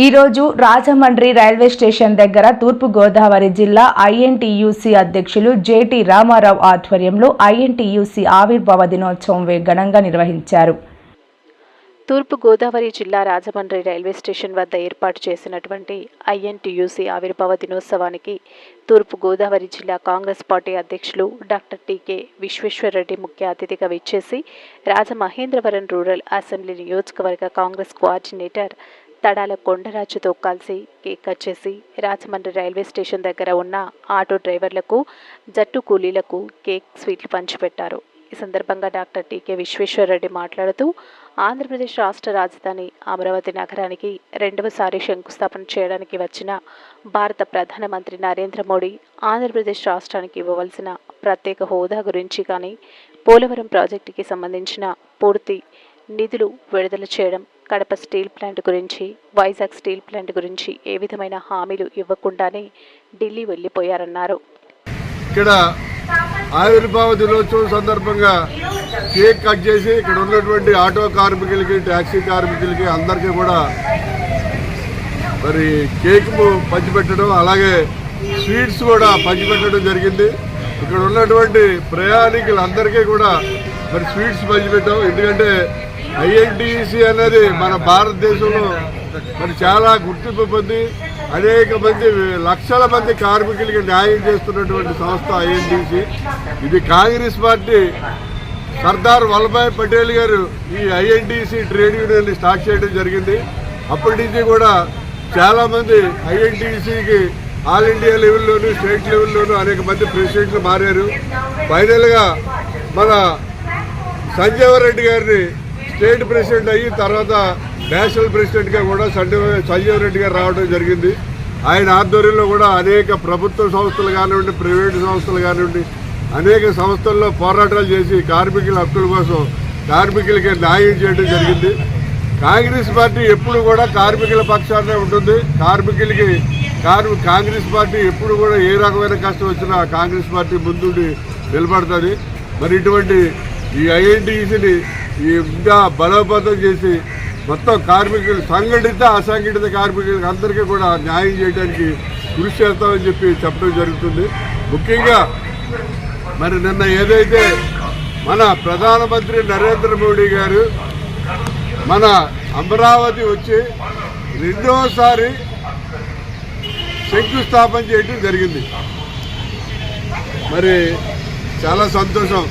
ఈరోజు Rajahmundry railway station దగ్గర తూర్పు గోదావరి జిల్లా ఐఎన్టీయూసీ అధ్యక్షులు జేటీ రామారావు ఆధ్వర్యంలో ఐఎన్టీయూసీ ఆవిర్భావ దినోత్సవం ఘనంగా నిర్వహించారు. తూర్పు గోదావరి జిల్లా రాజమండ్రి రైల్వే స్టేషన్ వద్ద ఏర్పాటు చేసినటువంటి ఐఎన్టీయూసీ ఆవిర్భావ దినోత్సవానికి తూర్పు గోదావరి జిల్లా కాంగ్రెస్ పార్టీ అధ్యక్షులు డాక్టర్ టీకే విశ్వేశ్వరరెడ్డి ముఖ్య అతిథిగా విచ్చేసి రాజమహేంద్రవరం రూరల్ అసెంబ్లీ నియోజకవర్గ కాంగ్రెస్ కోఆర్డినేటర్ తడాల కొండరాజుతో కలిసి కేక్ కట్ చేసి రాజమండ్రి రైల్వే స్టేషన్ దగ్గర ఉన్న ఆటో డ్రైవర్లకు, జట్టు కూలీలకు కేక్, స్వీట్లు పంచిపెట్టారు. ఈ సందర్భంగా డాక్టర్ టీకే విశ్వేశ్వరరెడ్డి మాట్లాడుతూ ఆంధ్రప్రదేశ్ రాష్ట్ర రాజధాని అమరావతి నగరానికి రెండవసారి శంకుస్థాపన చేయడానికి వచ్చిన భారత ప్రధానమంత్రి నరేంద్ర మోడీ ఆంధ్రప్రదేశ్ రాష్ట్రానికి ఇవ్వవలసిన ప్రత్యేక హోదా గురించి కానీ, పోలవరం ప్రాజెక్టుకి సంబంధించిన పూర్తి నిధులు విడుదల చేయడం, కడప స్టీల్ ప్లాంట్ గురించి, వైజాగ్ స్టీల్ ప్లాంట్ గురించి ఏ విధమైన హామీలు ఇవ్వకుండానే ఢిల్లీ వెళ్ళిపోయారన్నారు. ఇక్కడ ఆవిర్భావ దినోత్సవం సందర్భంగా కేక్ కట్ చేసి ఇక్కడ ఉన్నటువంటి ఆటో కార్మికులకి, ట్యాక్సీ కార్మికులకి అందరికీ కూడా మరి కేక్ పంచిపెట్టడం, అలాగే స్వీట్స్ కూడా పంచిపెట్టడం జరిగింది. ఇక్కడ ఉన్నటువంటి ప్రయాణికులందరికీ కూడా మరి స్వీట్స్ పంచిపెట్టాం. ఎందుకంటే ఐఎన్టీయూసీ అనేది మన భారతదేశంలో మరి చాలా గుర్తింపు పొంది అనేక మంది లక్షల మంది కార్మికులకి న్యాయం చేస్తున్నటువంటి సంస్థ ఐఎన్టీయూసీ. ఇది కాంగ్రెస్ పార్టీ సర్దార్ వల్లభాయ్ పటేల్ గారు ఈ ఐఎన్టీయూసీ ట్రేడ్ యూనియన్ని స్టార్ట్ చేయడం జరిగింది. అప్పటి నుంచి కూడా చాలామంది ఐఎన్టీయూసీకి ఆల్ ఇండియా లెవెల్లోనూ, స్టేట్ లెవెల్లోనూ అనేక మంది ప్రెసిడెంట్లు మారారు. ఫైనల్గా మన సంజీవ్ రెడ్డి గారిని స్టేట్ ప్రెసిడెంట్ అయ్యి తర్వాత నేషనల్ ప్రెసిడెంట్గా కూడా సంజీవ్ రెడ్డి గారు రావడం జరిగింది. ఆయన ఆధ్వర్యంలో కూడా అనేక ప్రభుత్వ సంస్థలు కానివ్వండి, ప్రైవేటు సంస్థలు కానివ్వండి, అనేక సంస్థల్లో పోరాటాలు చేసి కార్మికుల హక్కుల కోసం కార్మికులకి న్యాయం చేయడం జరిగింది. కాంగ్రెస్ పార్టీ ఎప్పుడు కూడా కార్మికుల పక్షానే ఉంటుంది. కాంగ్రెస్ పార్టీ ఎప్పుడు కూడా ఏ రకమైన కష్టం వచ్చినా కాంగ్రెస్ పార్టీ ముందుండి నిలబడుతుంది. మరి ఇటువంటి ఈ ఐఎన్టీయూసీని ఇంకా బలోపేతం చేసి మొత్తం కార్మికులు, సంఘటిత అసంఘటిత కార్మికులకు అందరికీ కూడా న్యాయం చేయడానికి కృషి చేస్తామని చెప్పడం జరుగుతుంది. ముఖ్యంగా మరి నిన్న ఏదైతే మన ప్రధానమంత్రి నరేంద్ర మోడీ గారు మన అమరావతి వచ్చి రెండోసారి శంకుస్థాపన చేయడం జరిగింది. మరి చాలా సంతోషం.